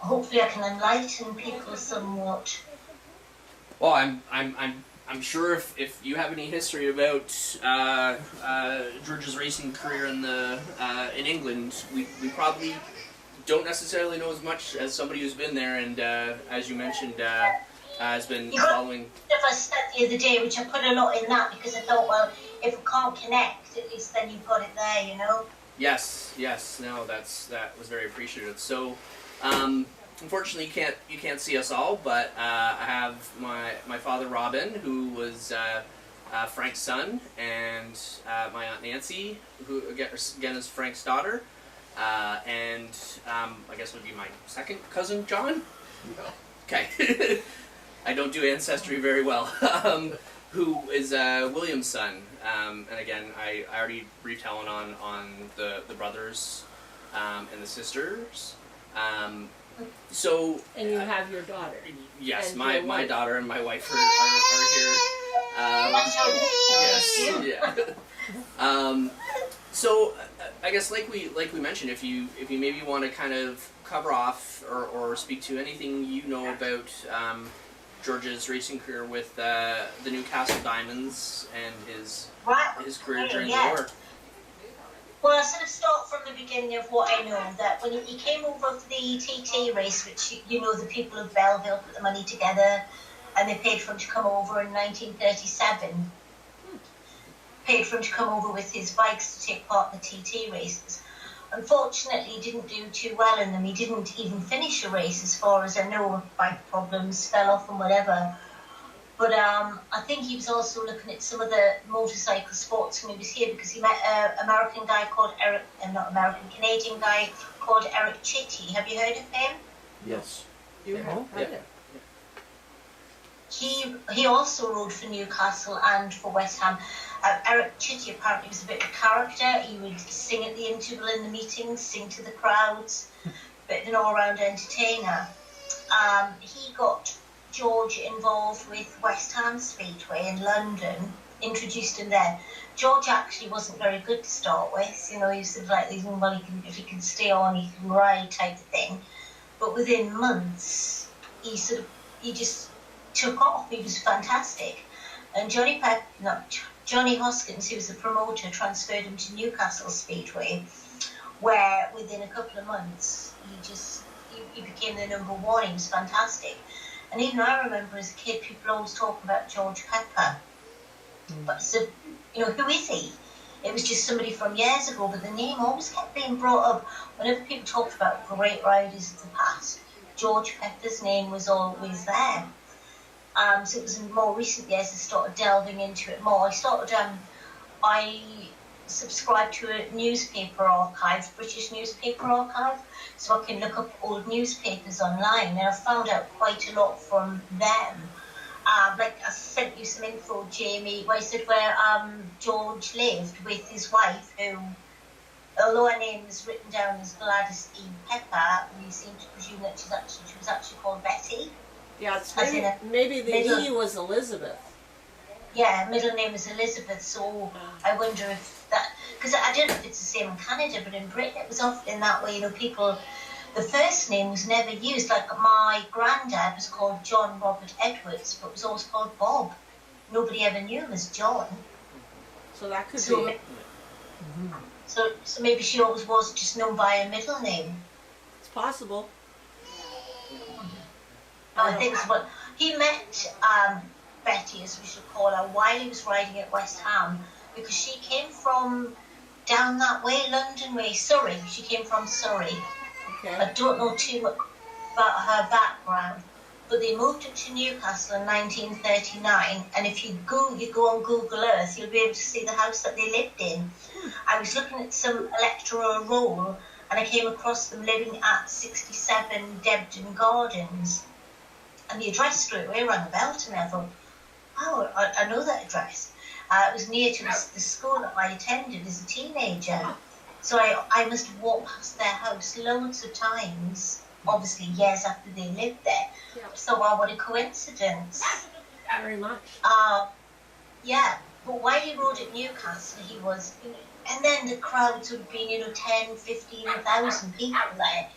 hopefully I can enlighten people somewhat. Well, I'm sure if you have any history about George's racing career in England, we probably don't necessarily know as much as somebody who's been there and as you mentioned has been following. If I said the other day, which I put a lot in that because I thought, well, if we can't connect, at least then you've got it there, you know. Yes, no, that was very appreciative. So, unfortunately, you can't see us all, but I have my father Robin, who was Frank's son, and my aunt Nancy, who again is Frank's daughter, and I guess would be my second cousin John. Okay, I don't do ancestry very well. Who is William's son, and again, I already retelling on the brothers and the sisters. So and you have your daughter. Yes, my daughter and my wife are here. Yes, yeah. So I guess like we mentioned, if you maybe want to kind of cover off or speak to anything you know about George's racing career with the Newcastle Diamonds and his career during the war. Well, I sort of start from the beginning of what I know, that when he came over for the TT race, which, you know, the people of Belleville put the money together and they paid for him to come over in 1937. Paid for him to come over with his bikes to take part in the TT races. Unfortunately, he didn't do too well in them. He didn't even finish a race, as far as I know. Bike problems, fell off and whatever. But I think he was also looking at some of the motorcycle sports when he was here, because he met an American guy called Canadian guy called Eric Chitty. Have you heard of him? Yes. You have? Yeah. He also rode for Newcastle and for West Ham. Eric Chitty apparently was a bit of a character. He would sing at the interval in the meetings, sing to the crowds, bit of an all-round entertainer. He got George involved with West Ham Speedway in London, introduced him there. George actually wasn't very good to start with. You know, he was sort of like, well, if he can stay on, he can ride type of thing. But within months, he just took off. He was fantastic. And Johnny Hoskins, who was the promoter, transferred him to Newcastle Speedway, where within a couple of months he became the number one. He was fantastic. And even I remember as a kid, people always talking about George Pepper. But so, you know, who is he? It was just somebody from years ago, but the name always kept being brought up. Whenever people talked about great riders of the past, George Pepper's name was always there. So it was in more recent years I started delving into it more. I subscribed to a newspaper archive, British newspaper archive, so I can look up old newspapers online, and I found out quite a lot from them. Like I sent you some info, Jamie, where I said where George lived with his wife, who, although her name is written down as Gladys E. Pepper, we seem to presume that she was actually called Betty. Yeah, maybe the E was Elizabeth. Yeah, middle name is Elizabeth, so I wonder if that, because I don't know if it's the same in Canada, but in Britain it was often that way, you know, people, the first name was never used. Like my granddad was called John Robert Edwards, but was always called Bob. Nobody ever knew him as John. So that could be. So maybe she always was just known by a middle name. It's possible. I think so. But he met Betty, as we should call her, while he was riding at West Ham, because she came from down that way, London way, Surrey. She came from Surrey. Okay. I don't know too much about her background, but they moved her to Newcastle in 1939, and if you go on Google Earth, you'll be able to see the house that they lived in. I was looking at some electoral roll, and I came across them living at 67 Debden Gardens. And the address straight away rang a bell to me. I thought, oh, I know that address. It was near to the school that I attended as a teenager. So I must have walked past their house loads of times, obviously years after they lived there. Yeah. So, wow, what a coincidence. Very much. Yeah, but while he rode at Newcastle, he was, And then the crowds would have been, 10, 15,000 people there.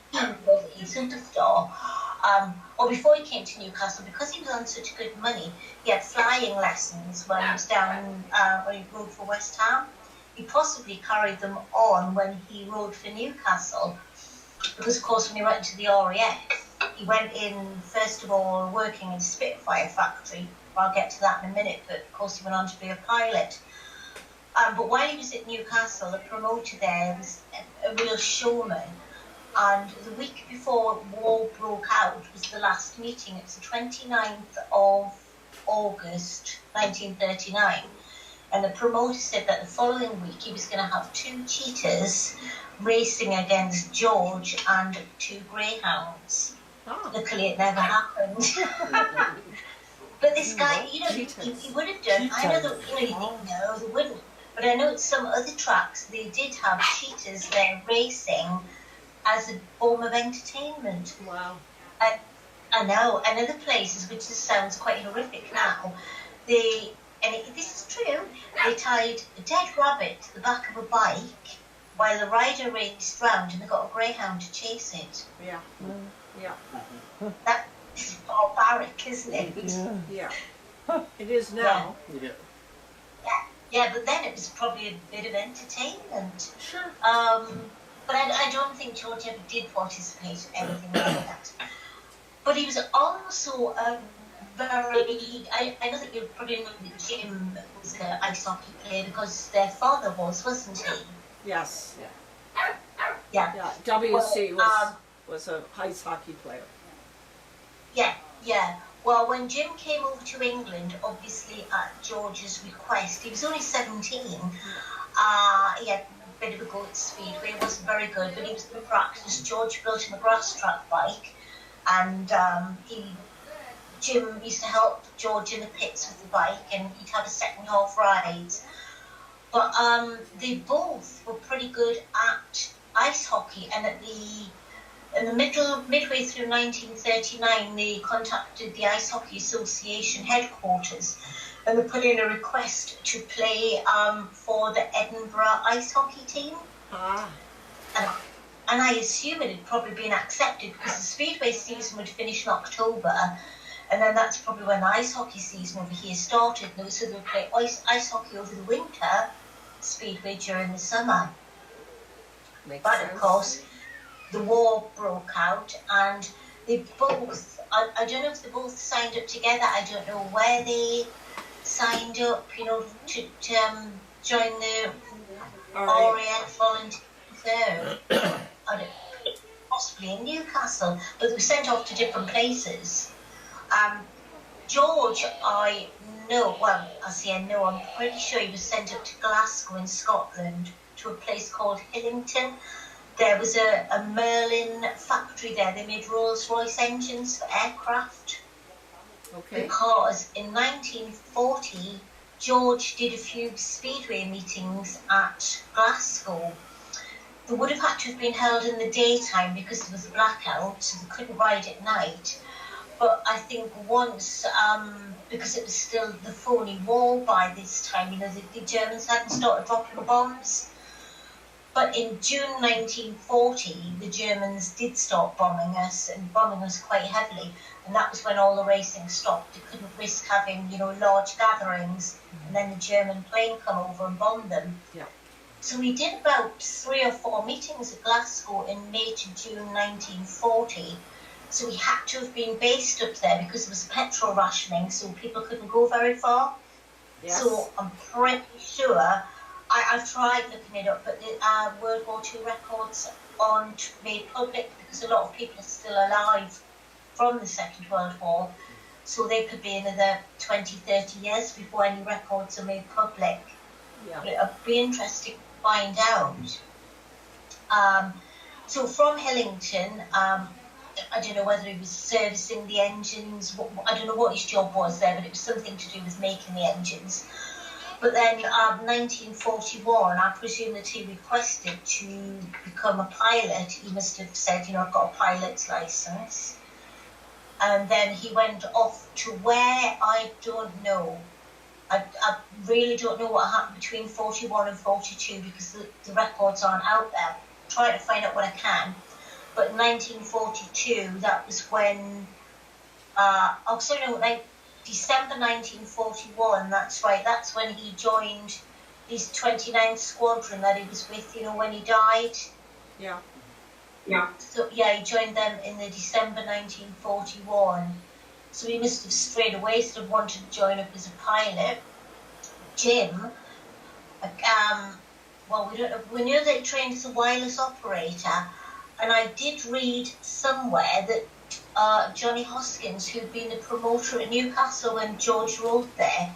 He sort of thought, or before he came to Newcastle, because he was on such good money, he had flying lessons when he was down, when he rode for West Ham. He possibly carried them on when he rode for Newcastle, because of course when he went to the RAF, he went in, first of all, working in a Spitfire factory. I'll get to that in a minute, but of course he went on to be a pilot. But while he was at Newcastle, the promoter there was a real showman. And the week before war broke out was the last meeting. It was the 29th of August 1939. And the promoter said that the following week he was going to have 2 cheetahs racing against George and 2 greyhounds. Oh. Luckily it never happened. But this guy, he would have done. I know that, you think, no, they wouldn't. But I know at some other tracks they did have cheetahs there racing as a form of entertainment. Wow. I know. And other places, which just sounds quite horrific now, this is true, they tied a dead rabbit to the back of a bike while the rider raced round and they got a greyhound to chase it. Yeah. Yeah. That's barbaric, isn't it? Yeah. It is now. Yeah. Yeah, but then it was probably a bit of entertainment. Sure. But I don't think George ever did participate in anything like that. But he was also very... I know that you probably know that Jim was an ice hockey player because their father wasn't he? Yes. Yeah. Yeah. W.C. was a ice hockey player. Yeah. Well, when Jim came over to England, obviously at George's request, he was only 17. He had a bit of a go at Speedway. He wasn't very good, but he was in practice. George built him a grass track bike, and Jim used to help George in the pits with the bike, and he'd have a second half rides. But they both were pretty good at ice hockey, and midway through 1939, they contacted the Ice Hockey Association headquarters and they put in a request to play for the Edinburgh ice hockey team. And I assume it had probably been accepted because the Speedway season would finish in October, and then that's probably when the ice hockey season over here started. So they would play ice hockey over the winter, Speedway during the summer. But of course, the war broke out, and they both, I don't know if they both signed up together, I don't know where they signed up, to join the RAF volunteer, possibly in Newcastle, but they were sent off to different places. George, I'm pretty sure he was sent up to Glasgow in Scotland, to a place called Hillington. There was a Merlin factory there. They made Rolls-Royce engines for aircraft. Okay. Because in 1940, George did a few Speedway meetings at Glasgow. They would have had to have been held in the daytime because there was a blackout, so they couldn't ride at night. But I think once, because it was still the phony war by this time, the Germans hadn't started dropping bombs. But in June 1940, the Germans did start bombing us quite heavily. And that was when all the racing stopped. They couldn't risk having, large gatherings, and then the German plane come over and bomb them. Yeah. So we did about 3 or 4 meetings at Glasgow in May to June 1940. So we had to have been based up there because there was petrol rationing, so people couldn't go very far. Yes. So I'm pretty sure... I've tried looking it up, but the World War II records aren't made public because a lot of people are still alive from the Second World War. So they could be another 20, 30 years before any records are made public. Yeah. But it'd be interesting to find out. So from Hillington, I don't know whether he was servicing the engines. I don't know what his job was there, but it was something to do with making the engines. But then 1941, I presume that he requested to become a pilot. He must have said, I've got a pilot's license. And then he went off to where, I don't know. I really don't know what happened between 41 and 42 because the records aren't out there. I'm trying to find out what I can. But in 1942, that was when, like December 1941, that's right, that's when he joined his 29th Squadron that he was with, when he died. Yeah. Yeah. So, yeah, he joined them in the December 1941. So he must have strayed away, sort of wanted to join up as a pilot. Jim, well, we don't know. We knew that he trained as a wireless operator, and I did read somewhere that Johnny Hoskins, who'd been the promoter at Newcastle when George rode there,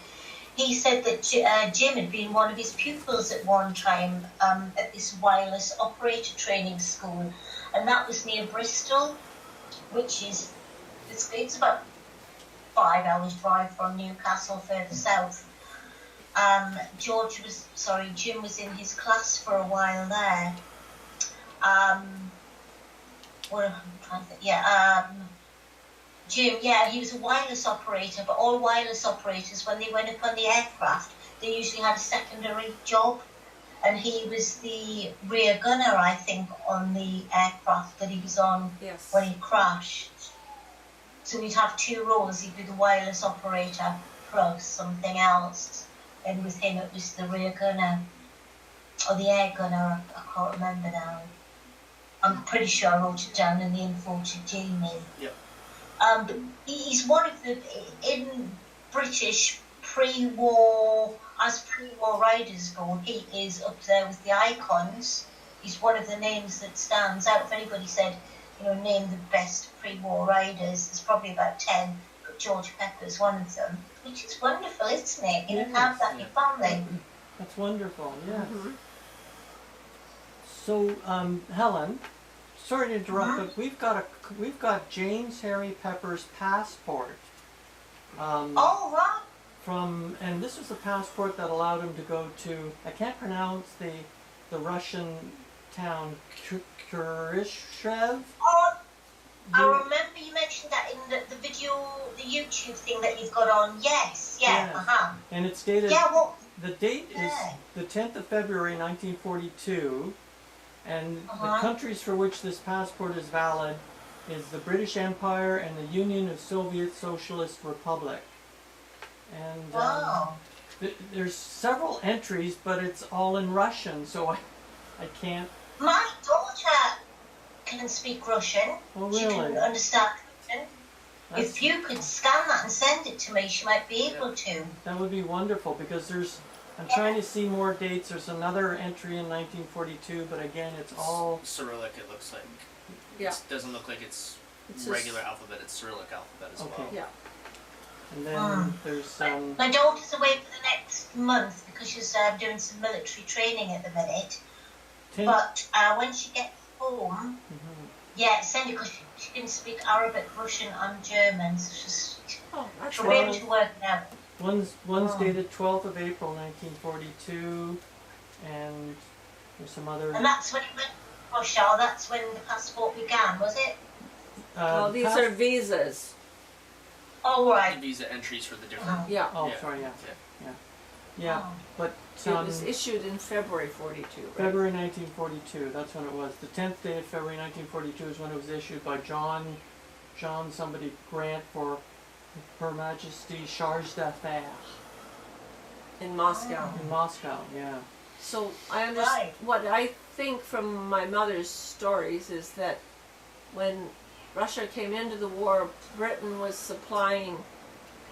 he said that Jim had been one of his pupils at one time at this wireless operator training school, and that was near Bristol, which is it's about 5 hours drive from Newcastle, further south. Jim was in his class for a while there. What am I trying to think? Jim, he was a wireless operator, but all wireless operators, when they went up on the aircraft, they usually had a secondary job, and he was the rear gunner, I think, on the aircraft that he was on when he crashed. So he'd have 2 roles. He'd be the wireless operator plus something else. And with him, it was the rear gunner or the air gunner. I can't remember now. I'm pretty sure I wrote it down in the info to Jamie. Yep. He's one of the in British pre-war riders go. He is up there with the icons. He's one of the names that stands out. If anybody said, name the best pre-war riders, there's probably about 10, but George Pepper's one of them, which is wonderful, isn't it? You have that in your family. That's wonderful, yes. Mm-hmm. So, Helen, sorry to interrupt, but we've got James Harry Pepper's passport. Oh, right. And this was the passport that allowed him to go to, I can't pronounce the Russian town, Kurishev. Oh, I remember you mentioned that in the video, the YouTube thing that you've got on. Yes. And it's dated, the date is the 10th of February 1942, and the countries for which this passport is valid is the British Empire and the Union of Soviet Socialist Republic. And there's several entries, but it's all in Russian, so I can't... My daughter can speak Russian. Oh, really? She can understand Russian. If you could scan that and send it to me, she might be able to. That would be wonderful, because I'm trying to see more dates. There's another entry in 1942, but again, it's all... Cyrillic, it looks like. Yeah. It doesn't look like it's regular alphabet, it's Cyrillic alphabet as well. Yeah. And then there's... My daughter's away for the next month because she's doing some military training at the minute. But when she gets home, send it, because she can speak Arabic, Russian, and German. So she'll be able to work now. One's dated 12th of April 1942, and there's some other... And that's when it went to Russia. That's when the passport began, was it? These are visas. Oh, right. The visa entries for the different... Yeah. Oh, sorry, yeah. But... it was issued in February 42, right? February 1942, that's when it was. The 10th day of February 1942 is when it was issued by John somebody Grant for Her Majesty Charge d'Affaires. In Moscow. In Moscow, yeah. So I understand. What I think from my mother's stories is that when Russia came into the war, Britain was supplying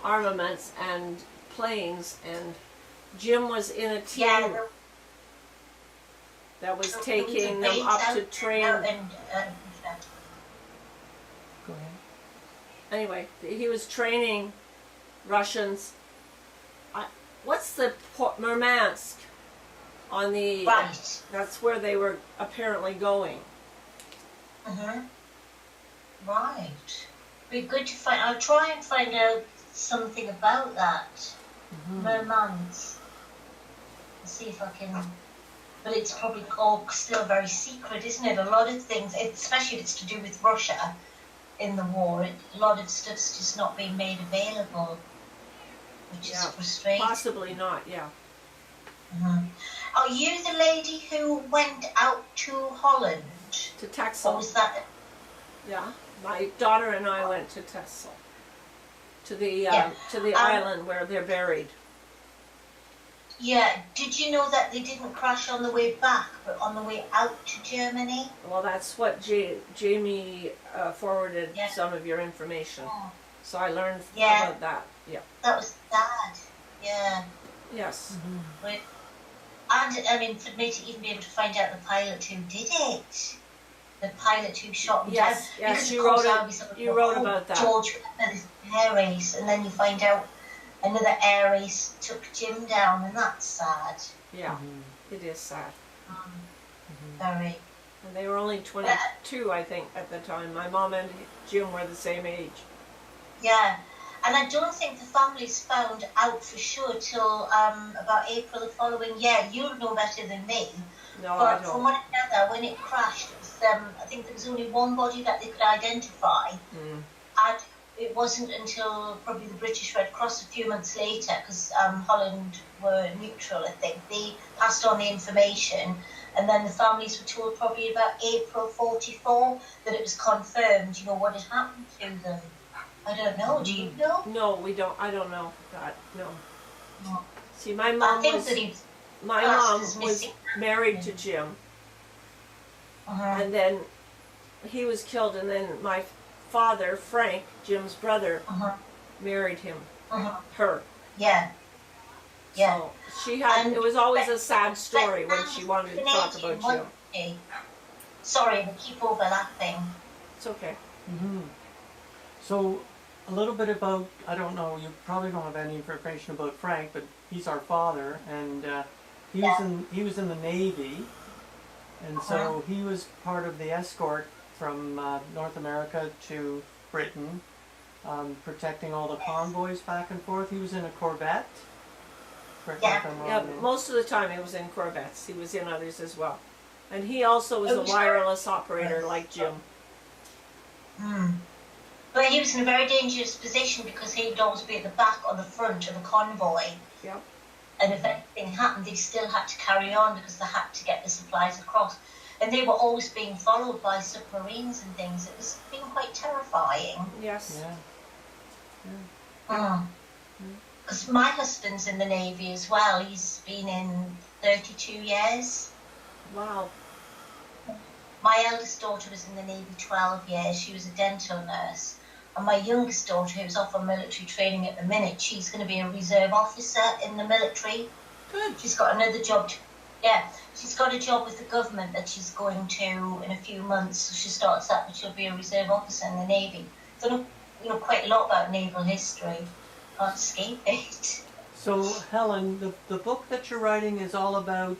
armaments and planes, and Jim was in a team that was taking them up to train. Go ahead. Anyway, he was training Russians. What's the Murmansk on the... Right. That's where they were apparently going. Right. Be good to find... I'll try and find out something about that. Murmansk. See if I can, but it's probably all still very secret, isn't it? A lot of things, especially if it's to do with Russia in the war, a lot of stuff's just not being made available. which is frustrating. Possibly not, yeah. Are you the lady who went out to Holland? To Texel. Or was that? Yeah, my daughter and I went to Texel. To the island where they're buried. Yeah, did you know that they didn't crash on the way back, but on the way out to Germany? Well, that's what Jamie forwarded some of your information. Oh. So I learned about that. Yeah. That was sad. Yeah. Yes. And I mean, for me to even be able to find out the pilot who did it, the pilot who shot him down. Yes, you wrote about that. George had this air race, and then you find out another air race took Jim down, and that's sad. Yeah, it is sad. Very. And they were only 22, I think, at the time. My mom and Jim were the same age. Yeah. And I don't think the families found out for sure till about April the following year. You'll know better than me. No, but I don't. From what I gather, when it crashed, it was, I think there was only one body that they could identify. And it wasn't until probably the British Red Cross a few months later, because Holland were neutral, I think, they passed on the information. And then the families were told probably about April 44 that it was confirmed, what had happened to them. I don't know. Do you know? No, we don't. I don't know that. No. See, my mom was married to Jim, and then he was killed, and then my father, Frank, Jim's brother, married him. Her. Yeah. Yeah. So she had. It was always a sad story when she wanted to talk about Jim. Sorry, we keep overlapping. It's okay. So, a little bit about, I don't know, you probably don't have any information about Frank, but he's our father, and he was in the Navy, and so he was part of the escort from North America to Britain, protecting all the convoys back and forth. He was in a Corvette. Yeah, most of the time he was in Corvettes. He was in others as well. And he also was a wireless operator like Jim. But he was in a very dangerous position because he'd always be at the back or the front of the convoy. Yep. And if anything happened, they still had to carry on because they had to get the supplies across. And they were always being followed by submarines and things. It was being quite terrifying. Yes. Because my husband's in the Navy as well. He's been in 32 years. Wow. My eldest daughter was in the Navy 12 years. She was a dental nurse. And my youngest daughter, who's off on military training at the minute, she's going to be a reserve officer in the military. Good. She's got another job. She's got a job with the government that she's going to in a few months. So she starts that, but she'll be a reserve officer in the Navy. So I know quite a lot about naval history. Can't escape it. So, Helen, the book that you're writing is all about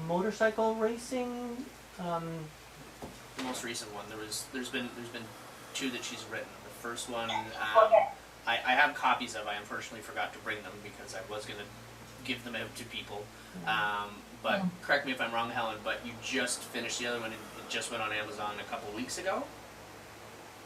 motorcycle racing. The most recent one. There's been two that she's written. The first one, I have copies of. I unfortunately forgot to bring them because I was going to give them out to people. But correct me if I'm wrong, Helen. But you just finished the other one. It just went on Amazon a couple of weeks ago.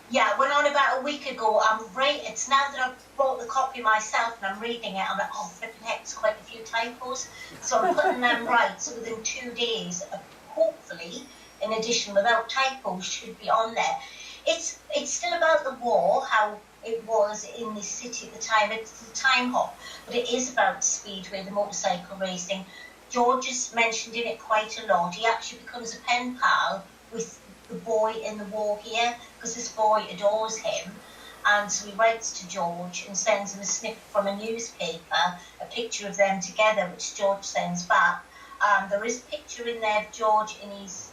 Yeah, it went on about a week ago. It's now that I've bought the copy myself and I'm reading it, I'm like, oh, flipping heck, there's quite a few typos. So I'm putting them right. So within 2 days, hopefully, in addition, without typos, should be on there. It's still about the war, how it was in this city at the time. It's a time hop, but it is about Speedway, the motorcycle racing. George has mentioned in it quite a lot. He actually becomes a pen pal with the boy in the war here, because this boy adores him, and so he writes to George and sends him a snippet from a newspaper, a picture of them together, which George sends back. There is a picture in there of George in his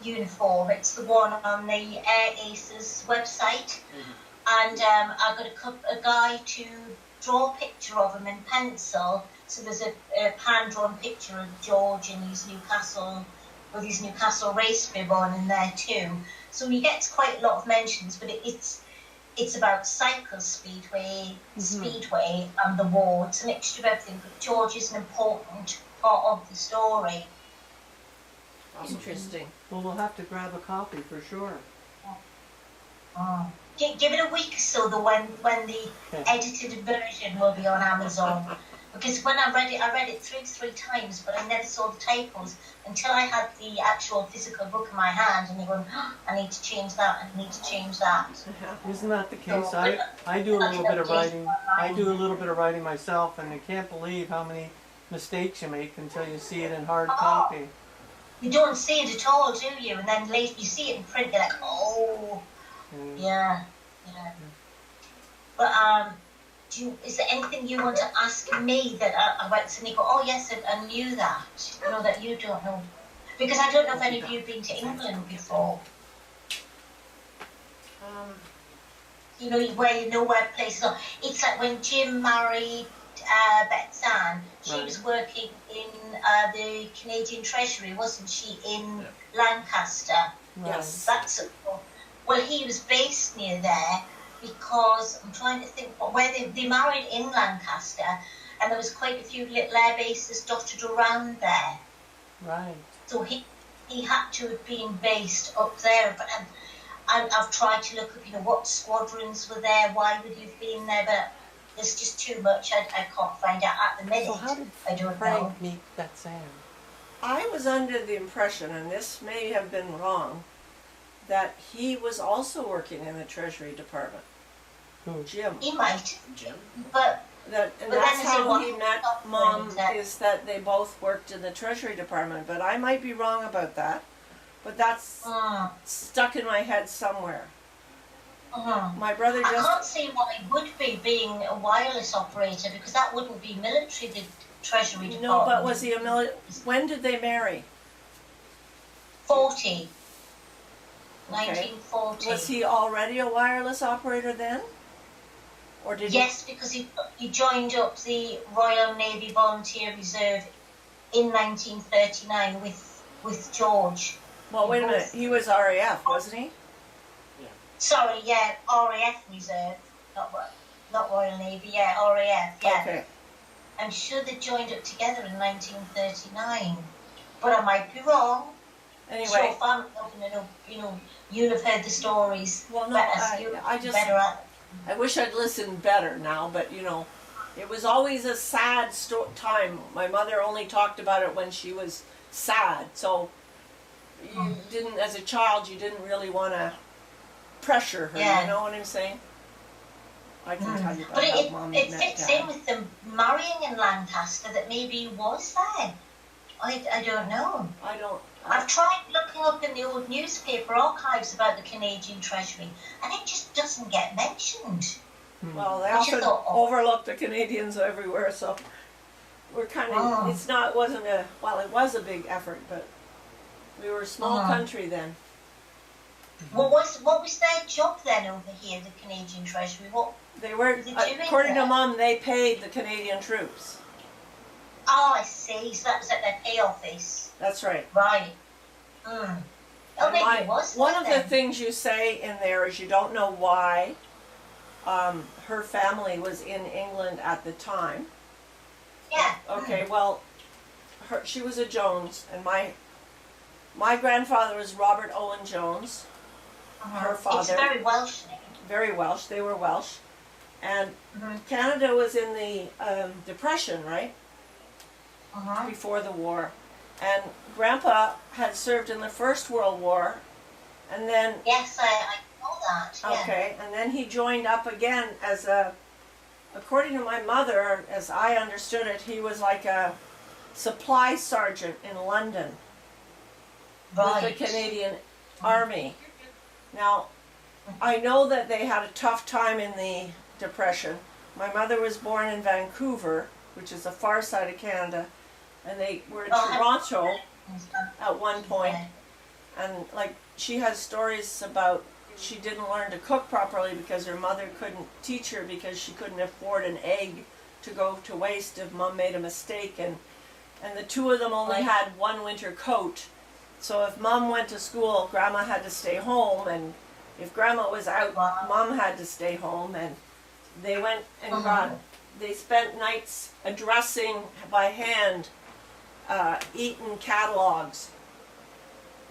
uniform. It's the one on the Air Aces website, and I got a guy to draw a picture of him in pencil, so there's a hand-drawn picture of George in his Newcastle with his Newcastle race bib on in there too. So he gets quite a lot of mentions, but it's about cycle speedway, and the war. It's a mixture of everything, but George is an important part of the story. Interesting. Well, we'll have to grab a copy for sure. Oh. Give it a week or so, when the edited version will be on Amazon. Because when I read it through 3 times, but I never saw the typos until I had the actual physical book in my hand, and you're going, oh, I need to change that, I need to change that. Isn't that the case? So, I do a little bit of writing. I do a little bit of writing myself, and you can't believe how many mistakes you make until you see it in hard copy. You don't see it at all, do you? And then later you see it in print, you're like, oh, yeah. But is there anything you want to ask me that about Sneeko? Oh yes, I knew that. I know that you don't know, because I don't know if any of you have been to England before. You know where places are. It's like when Jim married Bethzanne, she was working in the Canadian Treasury, wasn't she, in Lancaster? Yes. Well, he was based near there, because I'm trying to think where they married in Lancaster, and there was quite a few little air bases dotted around there. Right. So he had to have been based up there. But I've tried to look up, what squadrons were there, why would you have been there, but there's just too much. I can't find out at the minute. So how did Frank meet Bethzanne? I was under the impression, and this may have been wrong, that he was also working in the Treasury Department. Who? Jim. He might. Jim? But that's how he met Mom, is that they both worked in the Treasury Department. But I might be wrong about that. But that's stuck in my head somewhere. My brother just... I can't see why it would be, being a wireless operator, because that wouldn't be military, the Treasury Department. No, but was he a military... When did they marry? 40. Okay. 1940. Was he already a wireless operator then? Or did yes, because he joined up the Royal Navy Volunteer Reserve in 1939 with George. Well, wait a minute. He was RAF, wasn't he? Yeah. Sorry, yeah, RAF Reserve, not Royal Navy. Yeah, RAF. Yeah. Okay. I'm sure they joined up together in 1939, but I might be wrong. Anyway, sure, family, you'll have heard the stories. Well, no, I wish I'd listened better now, but it was always a sad time. My mother only talked about it when she was sad, so you didn't, as a child, you didn't really want to pressure her. You know what I'm saying? I can tell you about how Mom met Dad. It fits in with them marrying in Lancaster that maybe he was there. I don't know. I've tried looking up in the old newspaper archives about the Canadian Treasury, and it just doesn't get mentioned. Well, they often overlook the Canadians everywhere, so we're kind of, it was a big effort, but we were a small country then. Well, what was their job then over here, the Canadian Treasury? What they were doing according to Mom, they paid the Canadian troops. Oh, I see. So that was at their pay office. That's right. Right. One of the things you say in there is you don't know why her family was in England at the time. Yeah. Okay, well, she was a Jones, and my grandfather was Robert Owen Jones. Her father. It's a very Welsh name. Very Welsh. They were Welsh. And Canada was in the Depression, right? Before the war. And Grandpa had served in the First World War, and then... Yes, I know that, yeah. Okay, and then he joined up again as according to my mother, as I understood it, he was like a supply sergeant in London with the Canadian Army. Now, I know that they had a tough time in the Depression. My mother was born in Vancouver, which is the far side of Canada, and they were in Toronto at one point, and she has stories about she didn't learn to cook properly because her mother couldn't teach her because she couldn't afford an egg to go to waste if Mom made a mistake, and the two of them only had one winter coat, so if Mom went to school, Grandma had to stay home, and if Grandma was out, Mom had to stay home, and they went and they spent nights addressing by hand Eaton catalogs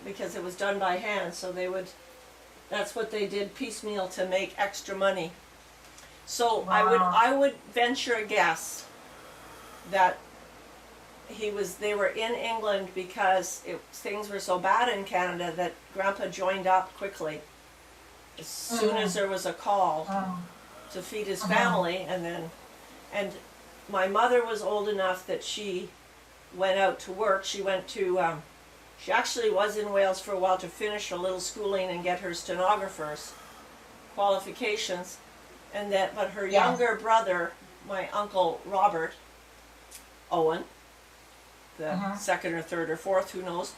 because it was done by hand. So they would That's what they did piecemeal to make extra money. So Wow. I would venture a guess that they were in England because things were so bad in Canada that Grandpa joined up quickly as soon as there was a call to feed his family, and my mother was old enough that she went out to work. She went to she actually was in Wales for a while to finish a little schooling and get her stenographer's qualifications, but her younger brother, my uncle Robert Owen, the second or third or fourth, who knows,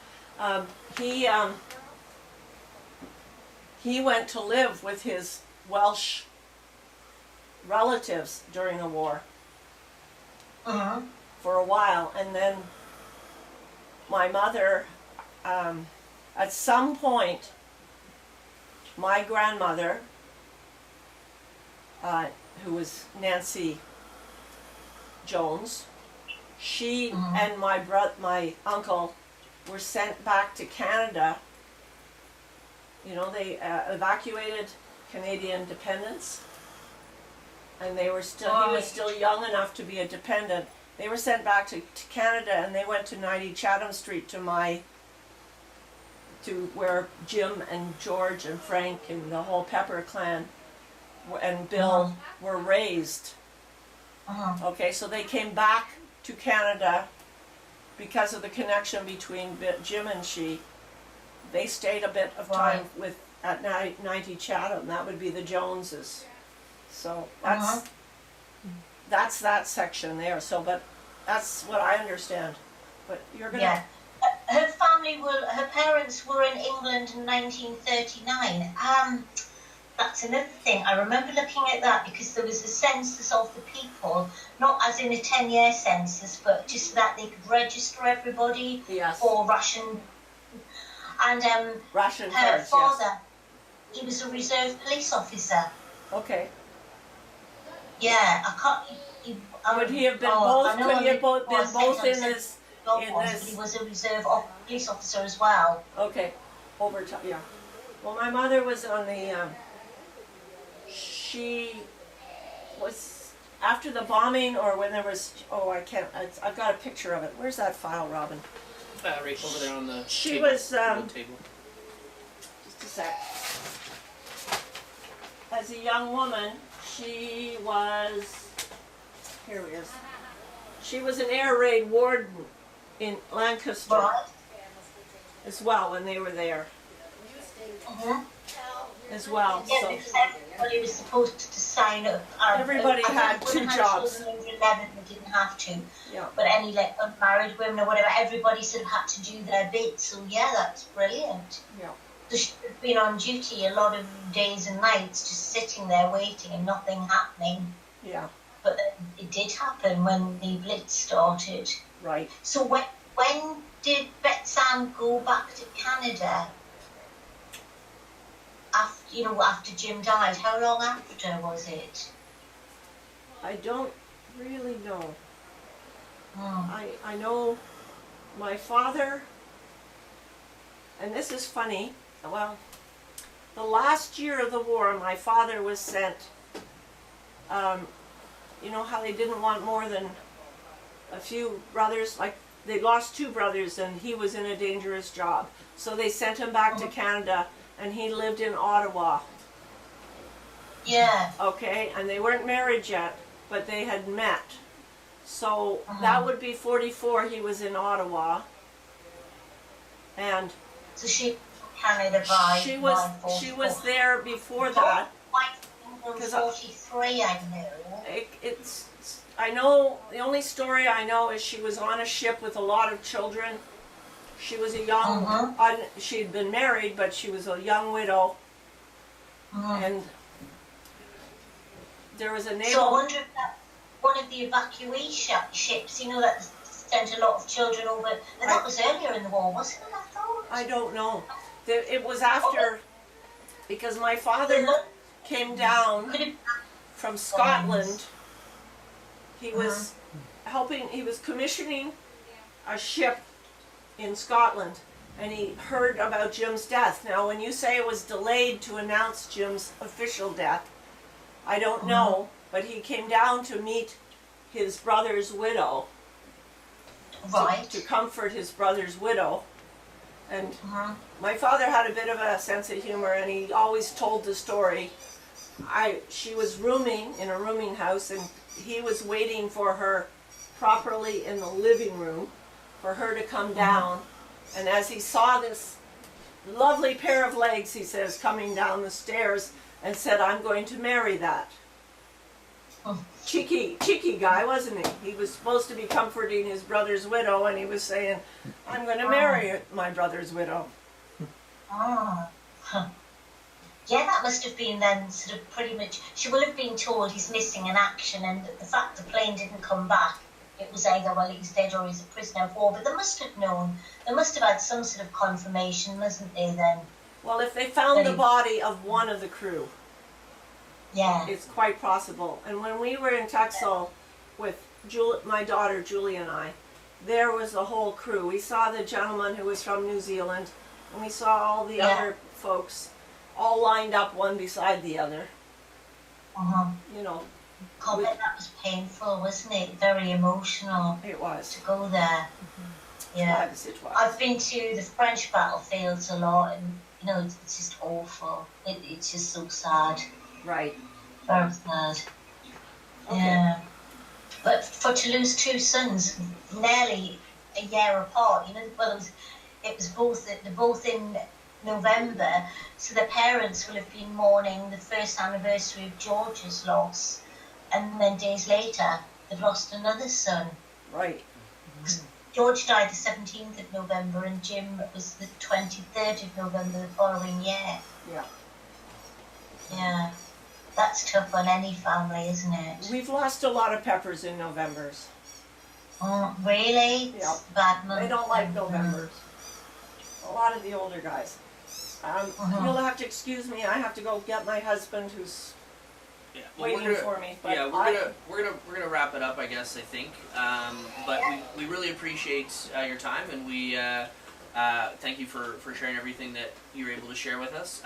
he went to live with his Welsh relatives during the war for a while, and then my mother, at some point, my grandmother, who was Nancy Jones, she and my uncle were sent back to Canada. You know, they evacuated Canadian independence, and they were he was still young enough to be a dependent. They were sent back to Canada, and they went to 90 Chatham Street to where Jim and George and Frank and the whole Pepper clan and Bill were raised. Okay, so they came back to Canada because of the connection between Jim and she. They stayed a bit of time at 90 Chatham. That would be the Joneses. So that's that section there. So, but that's what I understand. But you're gonna. Yeah. Her parents were in England in 1939. That's another thing. I remember looking at that because there was a census of the people, not as in a 10-year census, but just so that they could register everybody for ration. And ration her cards, father, he was a reserve police officer. Okay. Yeah, I can't. Would he have been both? Could he have been both in this? But he was a reserve police officer as well. Okay, overtime. Yeah. Well, my mother was on the. She was after the bombing, or when there was. Oh, I can't. I've got a picture of it. Where's that file, Robin? Right over there on the. She table. was. Table. Just a sec. As a young woman, she was. Here he is. She was an air raid warden in Lancaster as well when they were there. As well. Yeah, so. because everybody was supposed to sign up. Everybody had two jobs. Children under 11 who didn't have to. Yeah. But any like unmarried women or whatever, everybody sort of had to do their bit. So yeah, that's brilliant. Yeah. So she'd been on duty a lot of days and nights, just sitting there waiting and nothing happening. Yeah. But it did happen when the Blitz started. Right. So when did Betsam go back to Canada? After Jim died, how long after was it? I don't really know. Hmm. I know my father, and this is funny, well, the last year of the war, my father was sent, you know how they didn't want more than a few brothers, like they lost 2 brothers and he was in a dangerous job. So they sent him back to Canada, and he lived in Ottawa. Yeah. Okay, and they weren't married yet, but they had met. So that would be 44, he was in Ottawa. And so she Canada by she was there before that. Because 43, I know. I know, the only story I know is she was on a ship with a lot of children. She was a young, she'd been married, but she was a young widow. And there was a naval... So I wonder if that one of the evacuation ships, that sent a lot of children over, and that was earlier in the war, wasn't it, I thought? I don't know. It was after, because my father came down from Scotland. He was he was commissioning a ship in Scotland, and he heard about Jim's death. Now, when you say it was delayed to announce Jim's official death, I don't know, but he came down to meet his brother's widow, right, to comfort his brother's widow. And my father had a bit of a sense of humor, and he always told the story. She was rooming in a rooming house, and he was waiting for her properly in the living room for her to come down. And as he saw this lovely pair of legs, he says, coming down the stairs, and said, "I'm going to marry that." Cheeky guy, wasn't he? He was supposed to be comforting his brother's widow, and he was saying, "I'm going to marry my brother's widow." Yeah, that must have been then sort of pretty much, she will have been told he's missing in action, and the fact the plane didn't come back, it was either, well, he's dead or he's a prisoner of war, but they must have known, they must have had some sort of confirmation, mustn't they then? Well, if they found the body of one of the crew, yeah, it's quite possible. And when we were in Texel with my daughter Julie and I, there was a whole crew. We saw the gentleman who was from New Zealand, and we saw all the other folks all lined up one beside the other. You know. God, that was painful, wasn't it? Very emotional. It was. To go there. Yeah. It was. I've been to the French battlefields a lot, and you know, it's just awful. It's just so sad. Right. Very sad. Okay. Yeah. But to lose two sons nearly a year apart, you know, well, it was both in November, so the parents will have been mourning the first anniversary of George's loss, and then days later they've lost another son. Right. George died the 17th of November, and Jim was the 23rd of November the following year. Yeah. Yeah. That's tough on any family, isn't it? We've lost a lot of Peppers in Novembers. Really? Yeah. Bad month. They don't like Novembers. A lot of the older guys. You'll have to excuse me. I have to go get my husband, who's waiting for me. But we're gonna wrap it up, I guess. I think, but we really appreciate your time, and we thank you for sharing everything that you were able to share with us.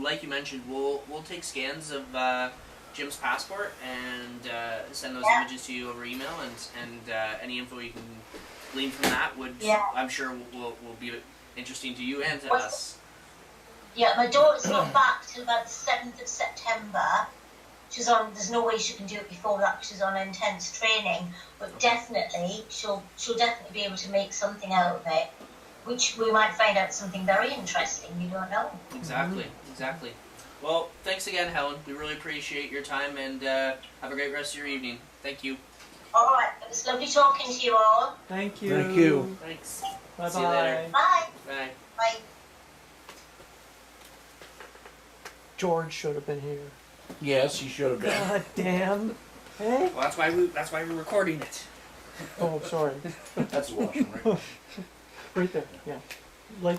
Like you mentioned, we'll take scans of Jim's passport and send those images to you over email, and any info you can glean from that would, I'm sure, will be interesting to you and to us. Yeah, my daughter's not back till about the 7th of September. She's on. There's no way she can do it before that. She's on intense training, but definitely she'll definitely be able to make something out of it, which we might find out something very interesting. You don't know. Exactly. Well, thanks again, Helen. We really appreciate your time, and have a great rest of your evening. Thank you. All right. It was lovely talking to you all. Thank you. Thank you. Thanks. Bye-bye. See you later. Bye. Bye. Bye. George should have been here. Yes, he should have been. God damn. Hey? Well, that's why we're recording it. Oh, sorry. That's the washroom, right? Right there, yeah. Lights